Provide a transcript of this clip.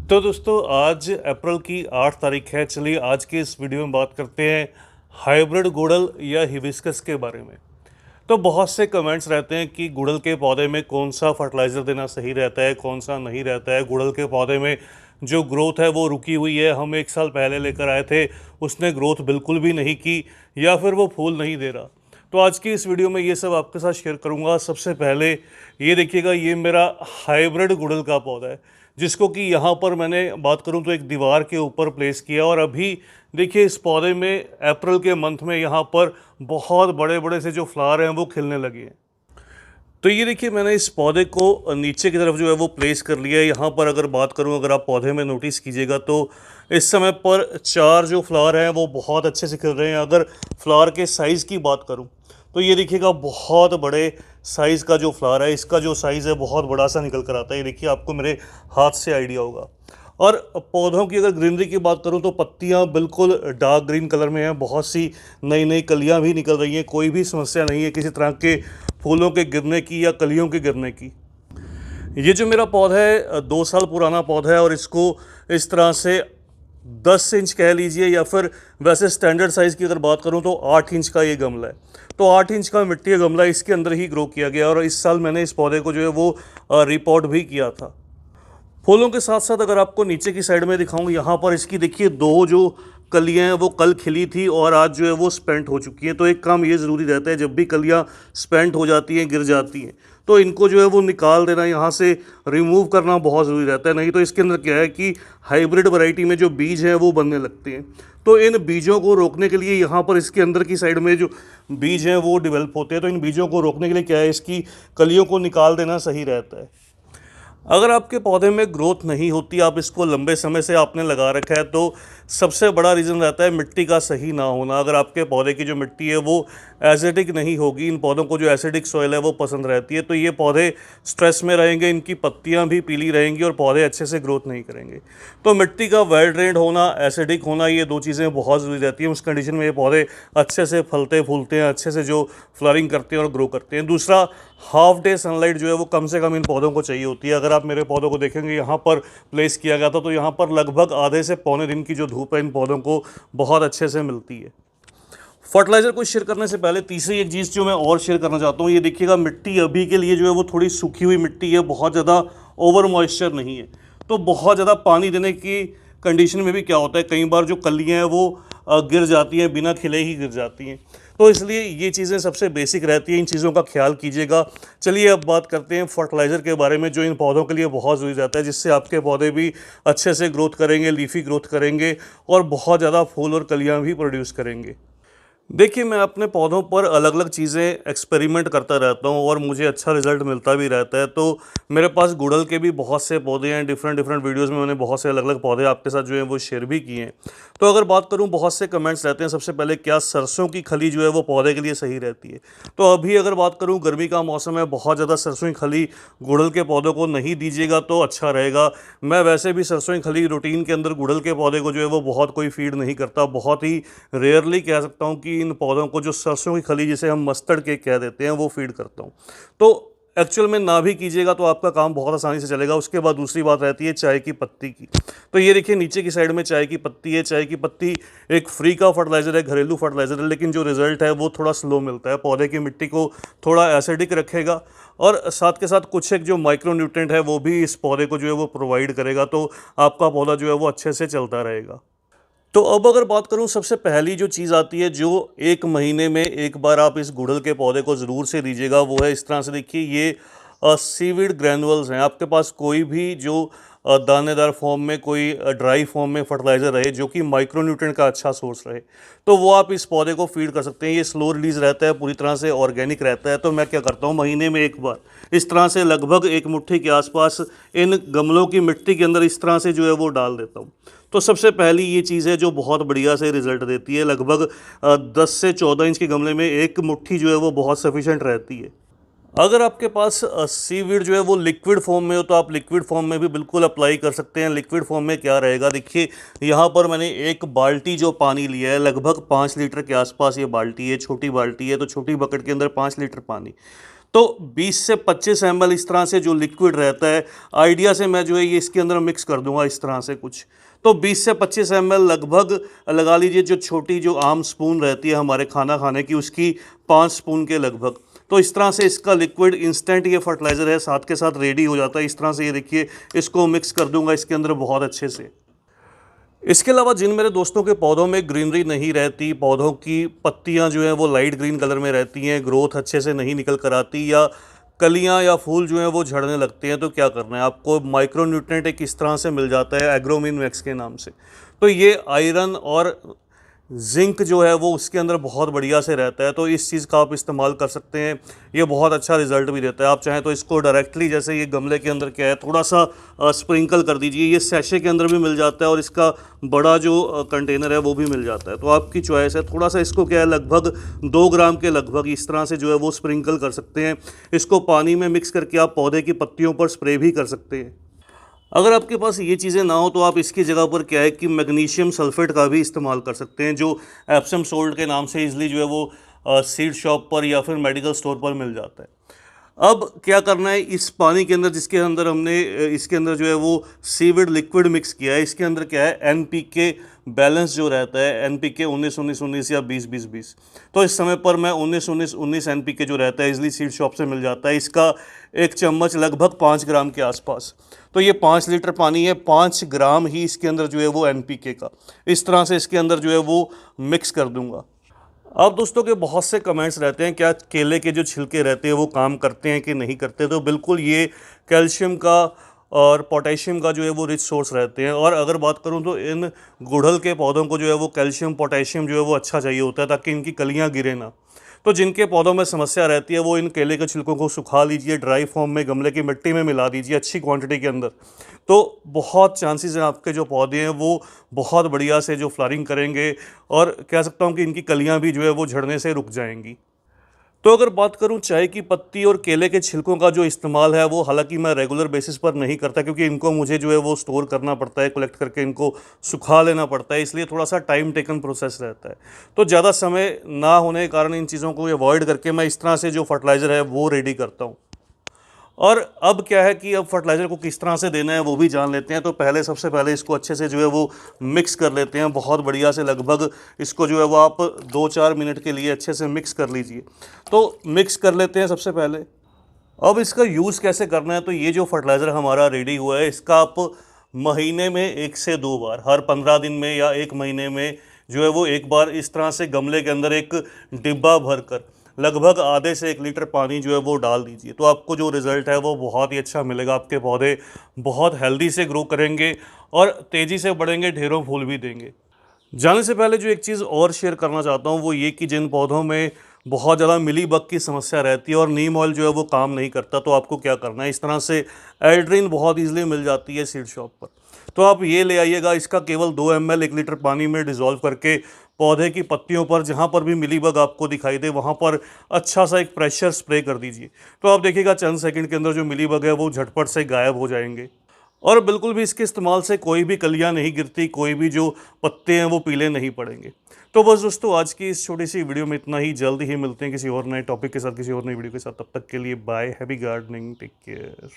तो दोस्तों आज अप्रैल की 8 तारीख है। चलिए आज के इस वीडियो में बात करते हैं हाइब्रिड गुड़हल या हिबिस्कस के बारे में। तो बहुत से कमेंट्स रहते हैं कि गुड़हल के पौधे में कौन सा फर्टिलाइज़र देना सही रहता है, कौन सा नहीं रहता है। गुड़हल के पौधे में जो ग्रोथ है वो रुकी हुई है, हम 1 साल पहले लेकर आए थे, उसने ग्रोथ बिल्कुल भी नहीं की या फिर वो फूल नहीं दे रहा। तो आज की इस वीडियो में ये सब आपके साथ शेयर करूंगा। सबसे पहले ये देखिएगा, ये मेरा हाइब्रिड गुड़हल का पौधा है जिसको कि यहाँ पर मैंने बात करूँ तो एक दीवार के ऊपर प्लेस किया। और अभी देखिए इस पौधे में अप्रैल के मंथ में यहाँ पर बहुत बड़े बड़े से जो फ्लावर हैं वो खिलने लगे हैं। तो ये देखिए मैंने इस पौधे को नीचे की तरफ जो है वो प्लेस कर लिया है। यहाँ पर अगर बात करूँ, अगर आप पौधे में नोटिस कीजिएगा तो इस समय पर 4 जो फ्लावर हैं वो बहुत अच्छे से खिल रहे हैं। अगर फ्लावर के साइज़ की बात करूँ तो ये देखिएगा बहुत बड़े साइज़ का जो फ्लावर है, इसका जो साइज़ है बहुत बड़ा सा निकल कर आता है। ये देखिए आपको मेरे हाथ से आइडिया होगा। और पौधों की अगर ग्रीनरी की बात करूं तो पत्तियां बिल्कुल डार्क ग्रीन कलर में हैं, बहुत सी नई नई कलियां भी निकल रही हैं। कोई भी समस्या नहीं है किसी तरह के फूलों के गिरने की या कलियों के गिरने की। ये जो मेरा पौधा है 2 साल पुराना पौधा है और इसको इस तरह से 10 इंच कह लीजिए या फिर वैसे स्टैंडर्ड साइज़ की अगर बात करूं तो 8 इंच का ये गमला है। तो 8 इंच का मिट्टी का गमला, इसके अंदर ही ग्रो किया गया और इस साल मैंने इस पौधे को जो है वो रिपोर्ट भी किया था। फूलों के साथ साथ अगर आपको नीचे की साइड में दिखाऊं, यहाँ पर इसकी देखिए 2 जो कलियां हैं वो कल खिली थी और आज जो है वो स्पेंट हो चुकी हैं। तो एक काम ये ज़रूरी रहता है, जब भी कलियां स्पेंट हो जाती हैं, गिर जाती हैं, तो इनको जो है वो निकाल देना, यहाँ से रिमूव करना बहुत ज़रूरी रहता है। नहीं तो इसके अंदर क्या है कि हाइब्रिड वैरायटी में जो बीज हैं वो बनने लगते हैं। तो इन बीजों को रोकने के लिए यहाँ पर इसके अंदर की साइड में जो बीज हैं वो डेवलप होते हैं। तो इन बीजों को रोकने के लिए क्या है, इसकी कलियों को निकाल देना सही रहता है। अगर आपके पौधे में ग्रोथ नहीं होती, आप इसको लंबे समय से आपने लगा रखा है, तो सबसे बड़ा रीज़न रहता है मिट्टी का सही ना होना। अगर आपके पौधे की जो मिट्टी है वो एसिडिक नहीं होगी, इन पौधों को जो एसिडिक सॉइल है वो पसंद रहती है, तो ये पौधे स्ट्रेस में रहेंगे, इनकी पत्तियां भी पीली रहेंगी और पौधे अच्छे से ग्रोथ नहीं करेंगे। तो मिट्टी का वेल ड्रेन्ड होना, एसिडिक होना, ये 2 चीज़ें बहुत ज़रूरी रहती हैं। उस कंडीशन में ये पौधे अच्छे से फलते फूलते हैं, अच्छे से जो फ्लवरिंग करते हैं और ग्रो करते हैं। दूसरा, हाफ डे सनलाइट जो है वो कम से कम इन पौधों को चाहिए होती है। अगर आप मेरे पौधों को देखेंगे, यहाँ पर प्लेस किया गया था तो यहाँ पर लगभग आधे से पौने दिन की जो धूप है इन पौधों को बहुत अच्छे से मिलती है। फर्टिलाइज़र को शेयर करने से पहले तीसरी एक चीज़ जो मैं और शेयर करना चाहता हूँ, ये देखिएगा मिट्टी अभी के लिए जो है वो थोड़ी सूखी हुई मिट्टी है, बहुत ज़्यादा ओवर मॉइस्चर नहीं है। तो बहुत ज़्यादा पानी देने की कंडीशन में भी क्या होता है, कई बार जो कलियाँ हैं वो गिर जाती हैं, बिना खिले ही गिर जाती हैं। तो इसलिए ये चीज़ें सबसे बेसिक रहती हैं, इन चीज़ों का ख्याल कीजिएगा। चलिए अब बात करते हैं फर्टिलाइज़र के बारे में, जो इन पौधों के लिए बहुत ज़रूरी रहता है, जिससे आपके पौधे भी अच्छे से ग्रोथ करेंगे, लीफी ग्रोथ करेंगे और बहुत ज़्यादा फूल और कलियाँ भी प्रोड्यूस करेंगे। देखिए मैं अपने पौधों पर अलग अलग चीज़ें एक्सपेरिमेंट करता रहता हूँ और मुझे अच्छा रिजल्ट मिलता भी रहता है। तो मेरे पास गुड़हल के भी बहुत से पौधे हैं, डिफरेंट डिफरेंट वीडियोस में मैंने बहुत से अलग अलग पौधे आपके साथ जो है वो शेयर भी किए हैं। तो अगर बात करूँ, बहुत से कमेंट्स रहते हैं सबसे पहले, क्या सरसों की खली जो है वो पौधे के लिए सही रहती है। तो अभी अगर बात करूँ, गर्मी का मौसम है, बहुत ज़्यादा सरसों की खली गुड़हल के पौधों को नहीं दीजिएगा तो अच्छा रहेगा। मैं वैसे भी सरसों की खली रूटीन के अंदर गुड़हल के पौधे को जो है वो बहुत कोई फीड नहीं करता, बहुत ही रेयरली कह सकता हूँ कि इन पौधों को जो सरसों की खली, जिसे हम मस्टर्ड केक कह देते हैं, वो फीड करता हूँ। तो एक्चुअल में ना भी कीजिएगा तो आपका काम बहुत आसानी से चलेगा। उसके बाद दूसरी बात रहती है चाय की पत्ती की। तो ये देखिए नीचे की साइड में चाय की पत्ती है। चाय की पत्ती एक फ्री का फर्टिलाइज़र है, घरेलू फर्टिलाइज़र है, लेकिन जो रिजल्ट है वो थोड़ा स्लो मिलता है। पौधे की मिट्टी को थोड़ा एसिडिक रखेगा और साथ के साथ कुछ एक जो माइक्रो न्यूट्रेंट है वो भी इस पौधे को जो है वो प्रोवाइड करेगा। तो आपका पौधा जो है वो अच्छे से चलता रहेगा। तो अब अगर बात करूं, सबसे पहली जो चीज़ आती है जो 1 महीने में एक बार आप इस गुड़हल के पौधे को ज़रूर से दीजिएगा, वो है इस तरह से। देखिए ये सीवीड ग्रैनुअल्स हैं। आपके पास कोई भी जो दानेदार फॉर्म में, कोई ड्राई फॉर्म में फर्टिलाइज़र रहे जो कि माइक्रोन्यूट्रिएंट का अच्छा सोर्स रहे, तो वो आप इस पौधे को फीड कर सकते हैं। ये स्लो रिलीज़ रहता है, पूरी तरह से ऑर्गेनिक रहता है। तो मैं क्या करता हूँ, महीने में एक बार इस तरह से लगभग 1 मुट्ठी के आसपास इन गमलों की मिट्टी के अंदर इस तरह से जो है वो डाल देता हूँ। तो सबसे पहली ये चीज़ है जो बहुत बढ़िया से रिज़ल्ट देती है। लगभग 10 से 14 इंच के गमले में 1 मुट्ठी जो है वो बहुत सफिशेंट रहती है। अगर आपके पास सीवीड जो है वो लिक्विड फॉर्म में हो तो आप लिक्विड फॉर्म में भी बिल्कुल अप्लाई कर सकते हैं। लिक्विड फॉर्म में क्या रहेगा, देखिए यहाँ पर मैंने 1 बाल्टी जो पानी लिया है, लगभग 5 लीटर के आसपास ये बाल्टी है, छोटी बाल्टी है, तो छोटी बकेट के अंदर 5 लीटर पानी। तो 20 से 25 ml इस तरह से जो लिक्विड रहता है, आइडिया से मैं जो है ये इसके अंदर मिक्स कर दूंगा इस तरह से कुछ। तो 20 से 25 ml लगभग लगा लीजिए, जो छोटी जो आम स्पून रहती है हमारे खाना खाने की, उसकी 5 स्पून के लगभग। तो इस तरह से इसका लिक्विड इंस्टेंट ये फर्टिलाइज़र है साथ के साथ रेडी हो जाता है। इस तरह से ये देखिए, इसको मिक्स कर दूंगा इसके अंदर बहुत अच्छे से। इसके अलावा जिन मेरे दोस्तों के पौधों में ग्रीनरी नहीं रहती, पौधों की पत्तियां जो हैं वो लाइट ग्रीन कलर में रहती हैं, ग्रोथ अच्छे से नहीं निकल कर आती, या कलियां या फूल जो हैं वो झड़ने लगते हैं, तो क्या करना है आपको, माइक्रो न्यूट्रिएंट एक इस तरह से मिल जाता है एग्रोमिन मैक्स के नाम से। तो ये आयरन और जिंक जो है वो उसके अंदर बहुत बढ़िया से रहता है, तो इस चीज़ का आप इस्तेमाल कर सकते हैं। ये बहुत अच्छा रिजल्ट भी देता है। आप चाहें तो इसको डायरेक्टली, जैसे ये गमले के अंदर क्या है, थोड़ा सा स्प्रिंकल कर दीजिए। ये सैशे के अंदर भी मिल जाता है और इसका बड़ा जो कंटेनर है वो भी मिल जाता है, तो आपकी चॉइस है। थोड़ा सा इसको क्या है, लगभग 2 ग्राम के लगभग इस तरह से जो है वो स्प्रिंकल कर सकते हैं। इसको पानी में मिक्स करके आप पौधे की पत्तियों पर स्प्रे भी कर सकते हैं। अगर आपके पास ये चीज़ें ना हो तो आप इसकी जगह पर क्या है कि मैग्नीशियम सल्फेट का भी इस्तेमाल कर सकते हैं, जो एप्सम सोल्ट के नाम से इजली जो है वो सीड शॉप पर या फिर मेडिकल स्टोर पर मिल जाता है। अब क्या करना है, इस पानी के अंदर जिसके अंदर हमने इसके अंदर जो है वो सीविड लिक्विड मिक्स किया है, इसके अंदर क्या है, एनपीके बैलेंस जो रहता है, एनपीके 19-19-19 या 20-20-20। तो इस समय पर मैं 19-19-19 एनपीके जो रहता है इजली सीड शॉप से मिल जाता है, इसका 1 चम्मच लगभग 5 ग्राम के आसपास। तो ये 5 लीटर पानी है, 5 ग्राम ही इसके अंदर जो है वो एनपीके का, इस तरह से इसके अंदर जो है वो मिक्स कर दूंगा। अब दोस्तों के बहुत से कमेंट्स रहते हैं, क्या केले के जो छिलके रहते हैं वो काम करते हैं कि नहीं करते। तो बिल्कुल ये कैल्शियम का और पोटेशियम का जो है वो रिच सोर्स रहते हैं। और अगर बात करूं तो इन गुड़हल के पौधों को जो है वो कैल्शियम पोटेशियम जो है वो अच्छा चाहिए होता है, ताकि इनकी कलियां गिरे ना। तो जिनके पौधों में समस्या रहती है वो इन केले के छिलकों को सुखा लीजिए, ड्राई फॉर्म में गमले की मिट्टी में मिला दीजिए अच्छी क्वांटिटी के अंदर। तो बहुत चांसेस हैं आपके जो पौधे हैं वो बहुत बढ़िया से जो फ्लावरिंग करेंगे, और कह सकता हूँ कि इनकी कलियाँ भी जो है वो झड़ने से रुक जाएंगी। तो अगर बात करूं चाय की पत्ती और केले के छिलकों का जो इस्तेमाल है, वो हालांकि मैं रेगुलर बेसिस पर नहीं करता, क्योंकि इनको मुझे जो है वो स्टोर करना पड़ता है, कलेक्ट करके इनको सुखा लेना पड़ता है, इसलिए थोड़ा सा टाइम टेकन प्रोसेस रहता है। तो ज़्यादा समय ना होने के कारण इन चीज़ों को अवॉइड करके मैं इस तरह से जो फर्टिलाइज़र है वो रेडी करता हूँ। और अब क्या है कि अब फर्टिलाइज़र को किस तरह से देना है वो भी जान लेते हैं। तो पहले सबसे पहले इसको अच्छे से जो है वो मिक्स कर लेते हैं बहुत बढ़िया से, लगभग इसको जो है वो आप 2-4 मिनट के लिए अच्छे से मिक्स कर लीजिए। तो मिक्स कर लेते हैं सबसे पहले। अब इसका यूज़ कैसे करना है, तो ये जो फर्टिलाइज़र हमारा रेडी हुआ है, इसका आप महीने में 1 से 2 बार, हर 15 दिन में या 1 महीने में जो है वो एक बार इस तरह से गमले के अंदर एक डिब्बा भरकर लगभग आधे से 1 लीटर पानी जो है वो डाल दीजिए। तो आपको जो रिज़ल्ट है वो बहुत ही अच्छा मिलेगा। आपके पौधे बहुत हेल्दी से ग्रो करेंगे और तेज़ी से बढ़ेंगे, ढेरों फूल भी देंगे। जाने से पहले जो एक चीज़ और शेयर करना चाहता हूँ वो ये कि जिन पौधों में बहुत ज़्यादा मिली बग की समस्या रहती है और नीम ऑयल जो है वो काम नहीं करता, तो आपको क्या करना है, इस तरह से एल्ड्रीन बहुत ईजिली मिल जाती है सीड शॉप पर। तो आप ये ले आइएगा, इसका केवल 2 ml 1 लीटर पानी में डिज़ोल्व करके पौधे की पत्तियों पर जहाँ पर भी मिली बग आपको दिखाई दे वहाँ पर अच्छा सा एक प्रेशर स्प्रे कर दीजिए। तो आप देखिएगा चंद सेकंड के अंदर जो मिली बग है वो झटपट से गायब हो जाएंगे। और बिल्कुल भी इसके इस्तेमाल से कोई भी कलियां नहीं गिरती, कोई भी जो पत्ते हैं वो पीले नहीं पड़ेंगे। तो बस दोस्तों, आज की इस छोटी सी वीडियो में इतना ही। जल्द ही मिलते हैं किसी और नए टॉपिक के साथ, किसी और नई वीडियो के साथ। तब तक के लिए bye, happy gardening, take care.